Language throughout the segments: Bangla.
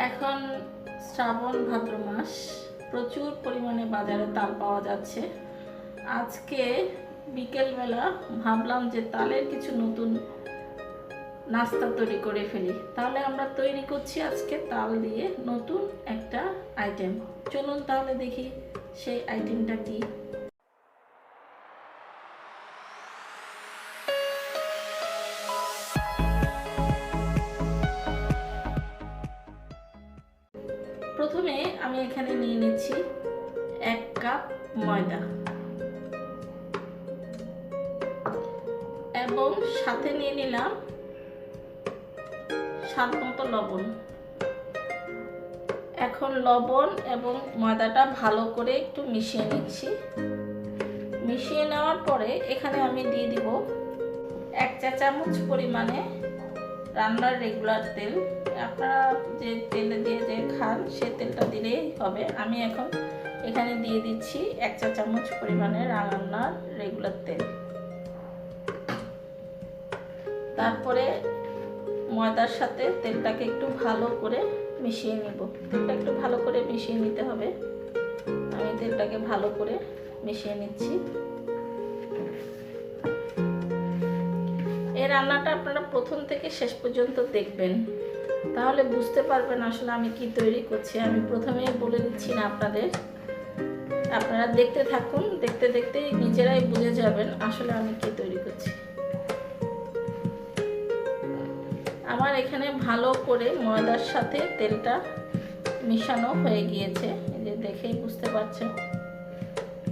এখন শ্রাবণ ভাদ্র মাস, প্রচুর পরিমাণে বাজারে তাল পাওয়া যাচ্ছে। আজকে বিকেলবেলা ভাবলাম যে তালের কিছু নতুন নাস্তা তৈরি করে ফেলি। তাহলে আমরা তৈরি করছি আজকে তাল দিয়ে নতুন একটা আইটেম। চলুন তাহলে দেখি সেই আইটেমটা কি। প্রথমে আমি এখানে নিয়ে নিচ্ছি 1 কাপ ময়দা এবং সাথে নিয়ে নিলাম স্বাদ মতো লবণ। এখন লবণ এবং ময়দাটা ভালো করে একটু মিশিয়ে নিচ্ছি। মিশিয়ে নেওয়ার পরে এখানে আমি দিয়ে দিব 1 চা চামচ পরিমাণে রান্নার রেগুলার তেল। আপনারা যে তেলে দিয়ে যে খান সে তেলটা দিলেই হবে। আমি এখন এখানে দিয়ে দিচ্ছি 1 চা চামচ পরিমাণে রান্নার রেগুলার তেল। তারপরে ময়দার সাথে তেলটাকে একটু ভালো করে মিশিয়ে নেব। তেলটা একটু ভালো করে মিশিয়ে নিতে হবে। আমি তেলটাকে ভালো করে মিশিয়ে নিচ্ছি। এই রান্নাটা আপনারা প্রথম থেকে শেষ পর্যন্ত দেখবেন, তাহলে বুঝতে পারবেন আসলে আমি কি তৈরি করছি। আমি প্রথমেই বলে দিচ্ছি না আপনাদের, আপনারা দেখতে থাকুন, দেখতে দেখতে নিজেরাই বুঝে যাবেন আসলে আমি কি তৈরি করছি। আমার এখানে ভালো করে ময়দার সাথে তেলটা মিশানো হয়ে গিয়েছে, এই যে দেখেই বুঝতে পারছেন।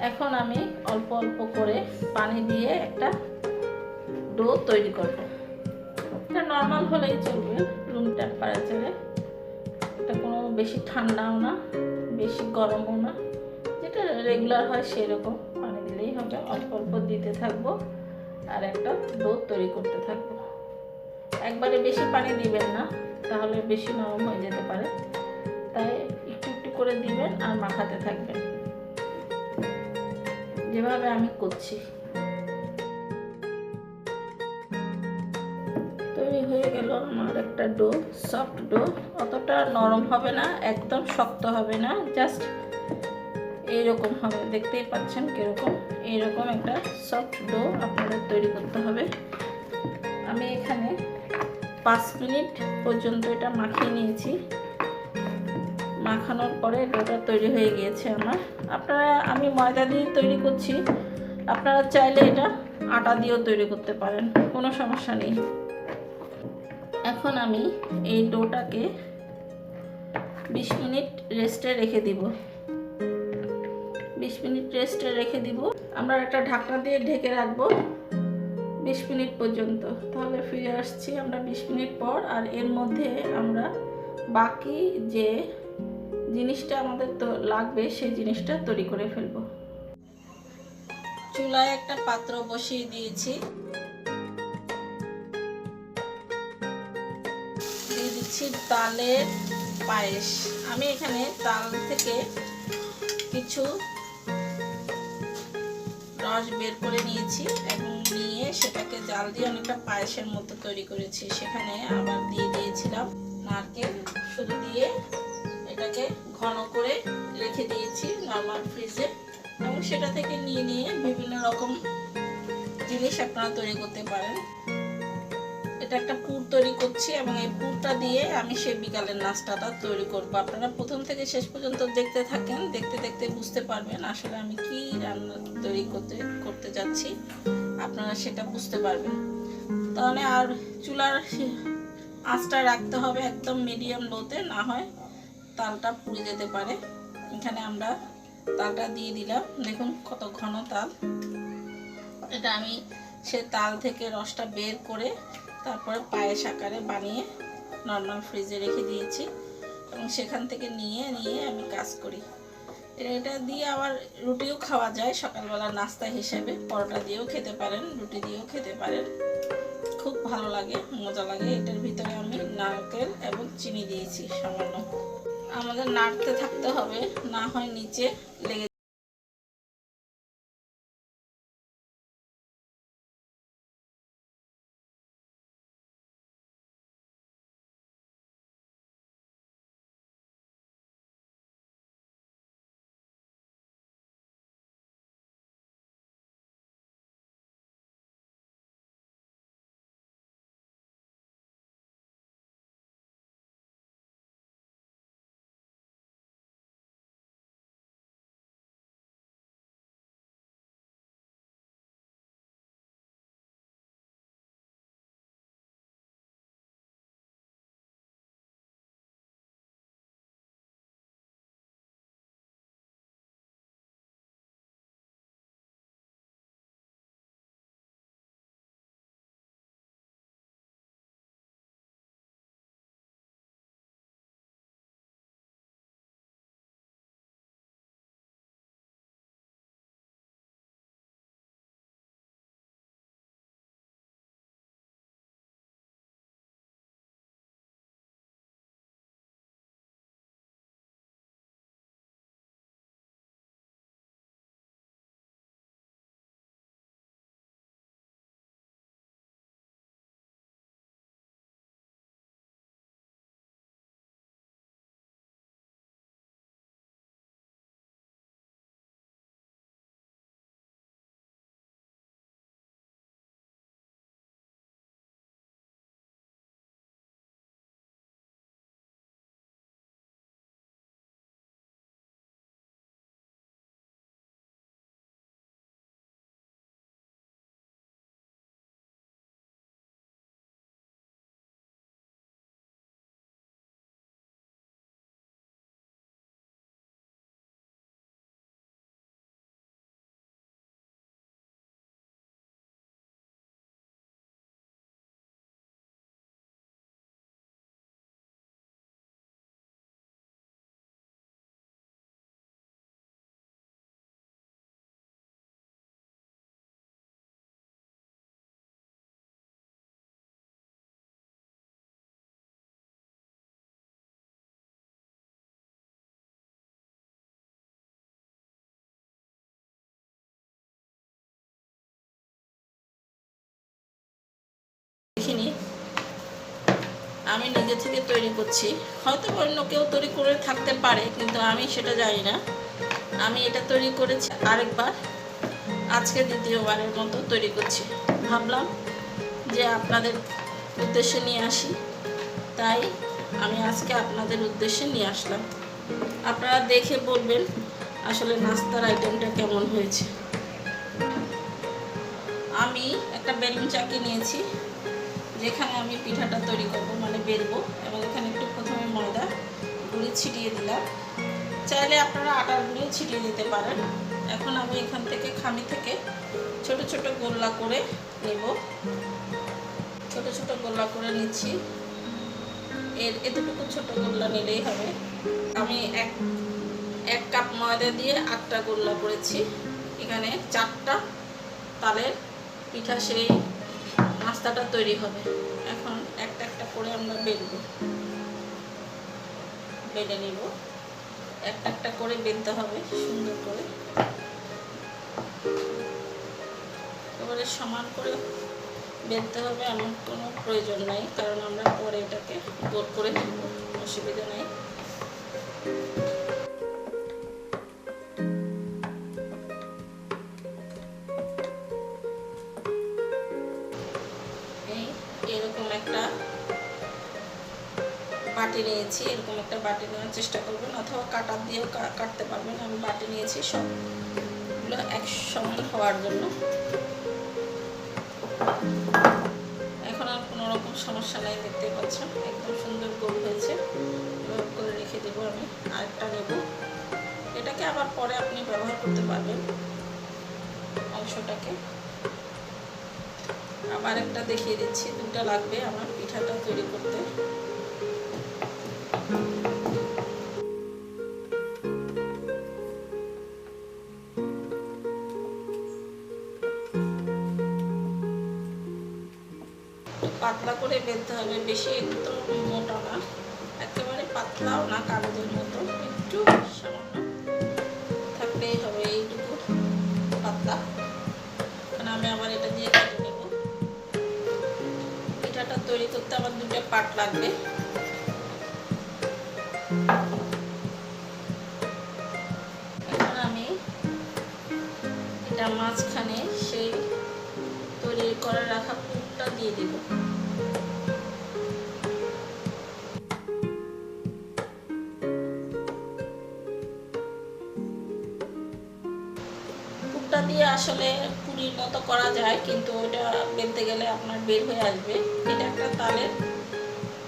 এখন আমি অল্প অল্প করে পানি দিয়ে একটা ডো তৈরি করব। এটা নর্মাল হলেই চলবে, রুম টেম্পারেচারে। এটা কোনো বেশি ঠান্ডাও না, বেশি গরমও না, যেটা রেগুলার হয় সেরকম পানি দিলেই হবে। অল্প অল্প দিতে থাকবো আর একটা ডো তৈরি করতে থাকবো। একবারে বেশি পানি দিবেন না, তাহলে বেশি নরম হয়ে যেতে পারে। তাই একটু একটু করে দিবেন আর মাখাতে থাকবেন, যেভাবে আমি করছি। তৈরি হয়ে গেল আমার একটা ডো, সফট ডো। অতটা নরম হবে না, একদম শক্ত হবে না, জাস্ট এইরকম হবে। দেখতেই পাচ্ছেন কিরকম। এইরকম একটা সফট ডো আপনাদের তৈরি করতে হবে। আমি এখানে 5 মিনিট পর্যন্ত এটা মাখিয়ে নিয়েছি। মাখানোর পরে ডোটা তৈরি হয়ে গিয়েছে আমার। আমি ময়দা দিয়ে তৈরি করছি, আপনারা চাইলে এটা আটা দিয়েও তৈরি করতে পারেন, কোনো সমস্যা নেই। এখন আমি এই ডোটাকে 20 মিনিট রেস্টে রেখে দিব। 20 মিনিট রেস্টে রেখে দিব। আমরা একটা ঢাকনা দিয়ে ঢেকে রাখবো 20 মিনিট পর্যন্ত। তাহলে ফিরে আসছি আমরা 20 মিনিট পর। আর এর মধ্যে আমরা বাকি যে জিনিসটা আমাদের তো লাগবে সেই জিনিসটা তৈরি করে ফেলবো। চুলায় একটা পাত্র বসিয়ে দিয়েছি, দিয়ে দিচ্ছি তালের পায়েস। আমি এখানে তাল থেকে কিছু রস বের করে নিয়েছি এবং নিয়ে সেটাকে জাল দিয়ে অনেকটা পায়েসের মতো তৈরি করেছি। সেখানে আবার দিয়ে দিয়েছিলাম নারকেল শুধু দিয়ে এটাকে ঘন করে রেখে দিয়েছি নরমাল ফ্রিজে। এবং সেটা থেকে নিয়ে নিয়ে বিভিন্ন রকম জিনিস আপনারা তৈরি করতে পারেন। এটা একটা পুর তৈরি করছি এবং এই পুরটা দিয়ে আমি সেই বিকালের নাস্তাটা তৈরি করব। আপনারা প্রথম থেকে শেষ পর্যন্ত দেখতে থাকেন, দেখতে দেখতে বুঝতে পারবেন আসলে আমি কি রান্না তৈরি করতে যাচ্ছি। আপনারা সেটা বুঝতে পারবেন। তাহলে আর চুলার আঁচটা রাখতে হবে একদম মিডিয়াম লোতে, না হয় তালটা পুড়ে যেতে পারে। এখানে আমরা তালটা দিয়ে দিলাম, দেখুন কত ঘন তাল। এটা আমি সে তাল থেকে রসটা বের করে তারপরে পায়েস আকারে বানিয়ে নর্মাল ফ্রিজে রেখে দিয়েছি এবং সেখান থেকে নিয়ে আমি কাজ করি। এটা দিয়ে আবার রুটিও খাওয়া যায় সকালবেলা নাস্তা হিসেবে। পরোটা দিয়েও খেতে পারেন, রুটি দিয়েও খেতে পারেন, খুব ভালো লাগে, মজা লাগে। এটার ভিতরে আমি নারকেল এবং চিনি দিয়েছি সামান্য। আমাদের নাড়তে থাকতে হবে, না হয় নিচে লেগে আমি নিজে থেকে তৈরি করছি। হয়তো অন্য কেউ তৈরি করে থাকতে পারে, কিন্তু আমি সেটা জানি না। আমি এটা তৈরি করেছি আরেকবার, আজকে দ্বিতীয়বারের মতো তৈরি করছি। ভাবলাম যে আপনাদের উদ্দেশ্যে নিয়ে আসি, তাই আমি আজকে আপনাদের উদ্দেশ্যে নিয়ে আসলাম। আপনারা দেখে বলবেন আসলে নাস্তার আইটেমটা কেমন হয়েছে। আমি একটা বেলুন চাকি নিয়েছি, যেখানে আমি পিঠাটা তৈরি করব, মানে বেলবো, এবং এখানে একটু প্রথমে ময়দা গুঁড়ি ছিটিয়ে দিলাম। চাইলে আপনারা আটার গুঁড়িও ছিটিয়ে দিতে পারেন। এখন আমি এখান থেকে খামি থেকে ছোট ছোট গোল্লা করে নেব। ছোট ছোট গোল্লা করে নিচ্ছি। এতটুকু ছোট গোল্লা নিলেই হবে। আমি এক কাপ ময়দা দিয়ে 8টা গোল্লা করেছি। এখানে 4টা তালের পিঠা সেই নাস্তাটা তৈরি হবে। এখন একটা একটা করে আমরা বেলে নিব। একটা একটা করে বেলতে হবে সুন্দর করে, এবারে সমান করে বেলতে হবে। এমন কোনো প্রয়োজন নাই, কারণ আমরা পরে এটাকে গোল করে নেব, অসুবিধা নেই। এরকম একটা বাটি নিয়েছি, এরকম একটা বাটি নেওয়ার চেষ্টা করবেন, অথবা কাটার দিয়েও কাটতে পারবেন। আমি বাটি নিয়েছি সবগুলো এক সমান হওয়ার জন্য। এখন আর কোনো রকম সমস্যা নাই, দেখতে পাচ্ছেন একদম সুন্দর গোল হয়েছে। এভাবে করে রেখে দেবো। আমি আরেকটা নেব, এটাকে আবার পরে আপনি ব্যবহার করতে পারবেন অংশটাকে। আবার একটা দেখিয়ে দিচ্ছি, 2টা লাগবে আমার পিঠাটা তৈরি করতে। পাতলা করে বেলতে হবে, বেশি একটু মোটা না, একেবারে পাতলাও না, কাগজের মতো একটু সামান্য থাকলেই হবে, এইটুকু পাতলা। কারণ আমি আবার এটা দিয়ে কেটে নেব। পিঠাটা তৈরি করতে আবার 2টা পার্ট লাগবে। এখন আমি এটা মাঝখানে সেই তৈরি করে রাখা পুরটা দিয়ে দেব। পুরটা দিয়ে আসলে পুরির মতো করা যায়, কিন্তু ওটা বেলতে গেলে আপনার বের হয়ে আসবে। এটা একটা তালের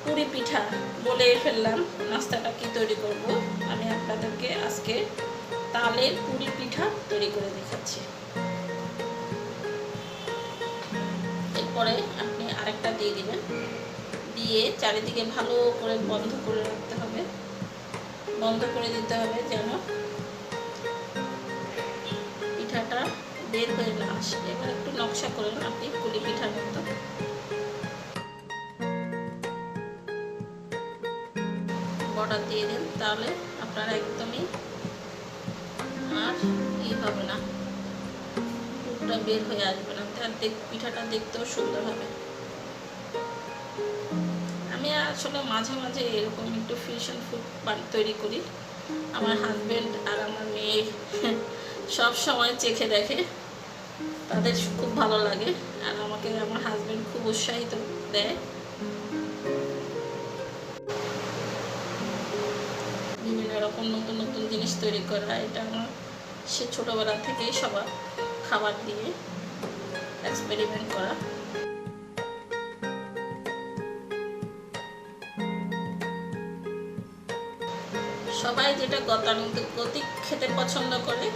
পুরি পিঠা বলে ফেললাম। নাস্তাটা কি তৈরি করব, আমি আপনাদেরকে আজকে তালের পুরি পিঠা তৈরি করে দেখাচ্ছি। এরপরে আপনি আরেকটা দিয়ে দিবেন, দিয়ে চারিদিকে ভালো করে বন্ধ করে রাখতে হবে, বন্ধ করে দিতে হবে যেন পিঠাটা বের হয়ে না আসে। এবার একটু নকশা করেন আপনি পুরি পিঠার মতো। বর্ডার দিয়ে দেন, তাহলে আপনারা একদমই আর হবে না, পুরটা বের হয়ে আসবে না, তার পিঠাটা দেখতেও সুন্দর হবে। আমি আসলে মাঝে মাঝে এরকম একটু ফিউশন ফুড তৈরি করি। আমার হাজব্যান্ড আর আমার মেয়ে সব সময় চেখে দেখে, তাদের খুব ভালো লাগে, আর আমাকে আমার হাজব্যান্ড খুব উৎসাহিত দেয় বিভিন্ন রকম নতুন নতুন জিনিস তৈরি করা। এটা আমার সে ছোটোবেলা থেকেই সবার খাবার দিয়ে এক্সপেরিমেন্ট করা। সবাই যেটা গতানুগতিক খেতে পছন্দ করে,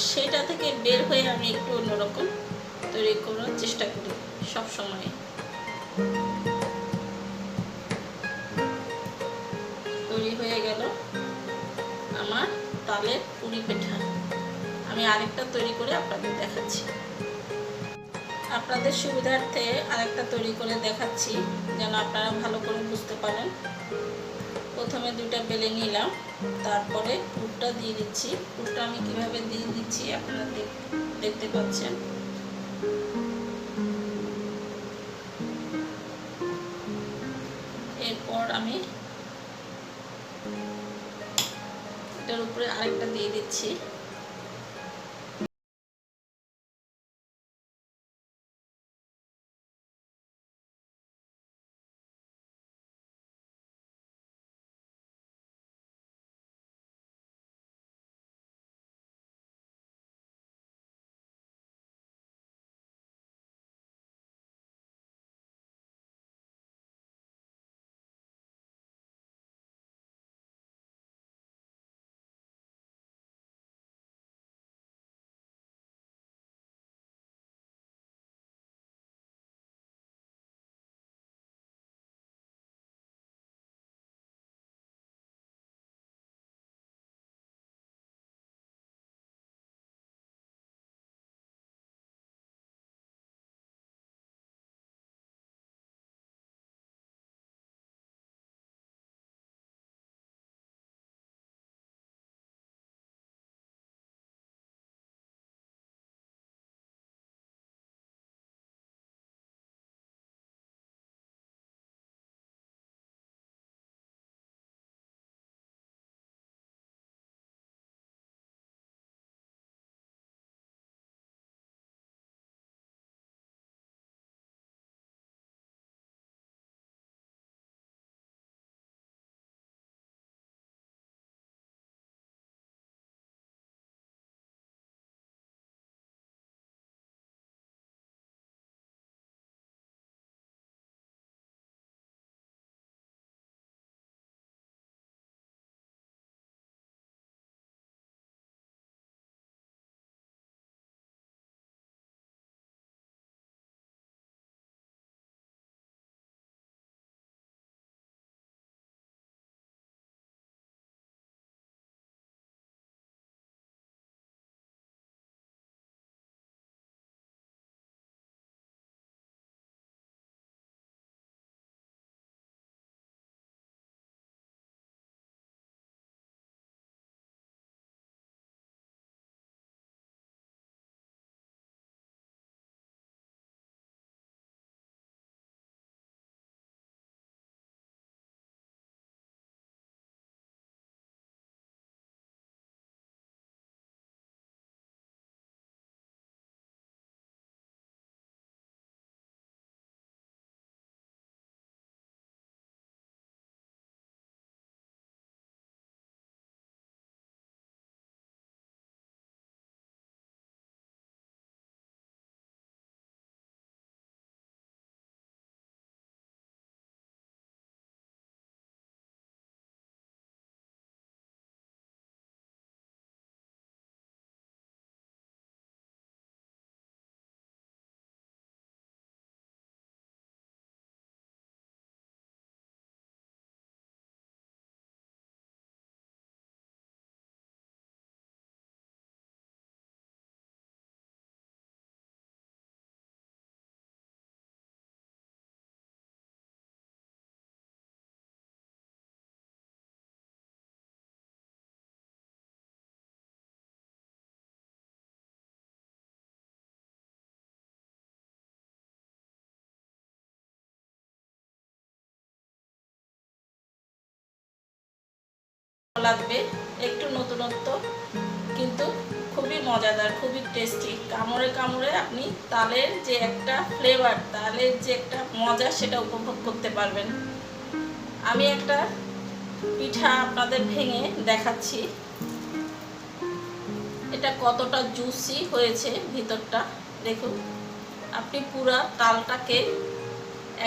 সেটা থেকে বের হয়ে আমি একটু অন্যরকম তৈরি করার চেষ্টা করি সব সময়। তৈরি হয়ে গেল আমার তালের পুরি পিঠা। আমি আরেকটা তৈরি করে আপনাদের দেখাচ্ছি। আপনাদের সুবিধার্থে আরেকটা তৈরি করে দেখাচ্ছি, যেন আপনারা ভালো করে বুঝতে পারেন। প্রথমে 2টা বেলে নিলাম, তারপরে পুরটা দিয়ে দিচ্ছি। পুরটা আমি কিভাবে দিয়ে দিচ্ছি আপনারা দেখতে পাচ্ছেন। একটার উপরে আরেকটা দিয়ে দিচ্ছি। লাগবে একটু নতুনত্ব, কিন্তু খুবই মজাদার, খুবই টেস্টি। কামড়ে কামড়ে আপনি তালের যে একটা ফ্লেভার, তালের যে একটা মজা, সেটা উপভোগ করতে পারবেন। আমি একটা পিঠা আপনাদের ভেঙে দেখাচ্ছি, এটা কতটা জুসি হয়েছে ভিতরটা দেখুন। আপনি পুরা তালটাকে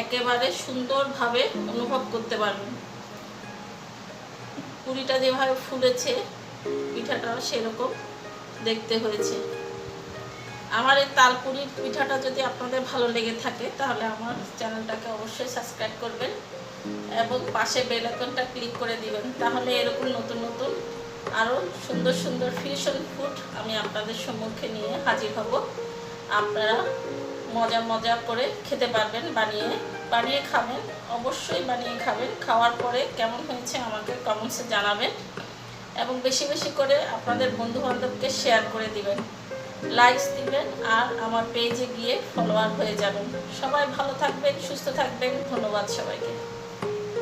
একেবারে সুন্দরভাবে অনুভব করতে পারবেন। পুরিটা যেভাবে ফুলেছে, পিঠাটাও সেরকম দেখতে হয়েছে। আমার এই তালপুরির পিঠাটা যদি আপনাদের ভালো লেগে থাকে, তাহলে আমার চ্যানেলটাকে অবশ্যই সাবস্ক্রাইব করবেন এবং পাশে বেল আইকনটা ক্লিক করে দিবেন। তাহলে এরকম নতুন নতুন আরও সুন্দর সুন্দর ফিউশন ফুড আমি আপনাদের সম্মুখে নিয়ে হাজির হব। আপনারা মজা মজা করে খেতে পারবেন, বানিয়ে খাবেন, অবশ্যই বানিয়ে খাবেন। খাওয়ার পরে কেমন হয়েছে আমাকে কমেন্টসে জানাবেন এবং বেশি বেশি করে আপনাদের বন্ধুবান্ধবকে শেয়ার করে দিবেন, লাইকস দিবেন, আর আমার পেজে গিয়ে ফলোয়ার হয়ে যাবেন। সবাই ভালো থাকবেন, সুস্থ থাকবেন। ধন্যবাদ সবাইকে।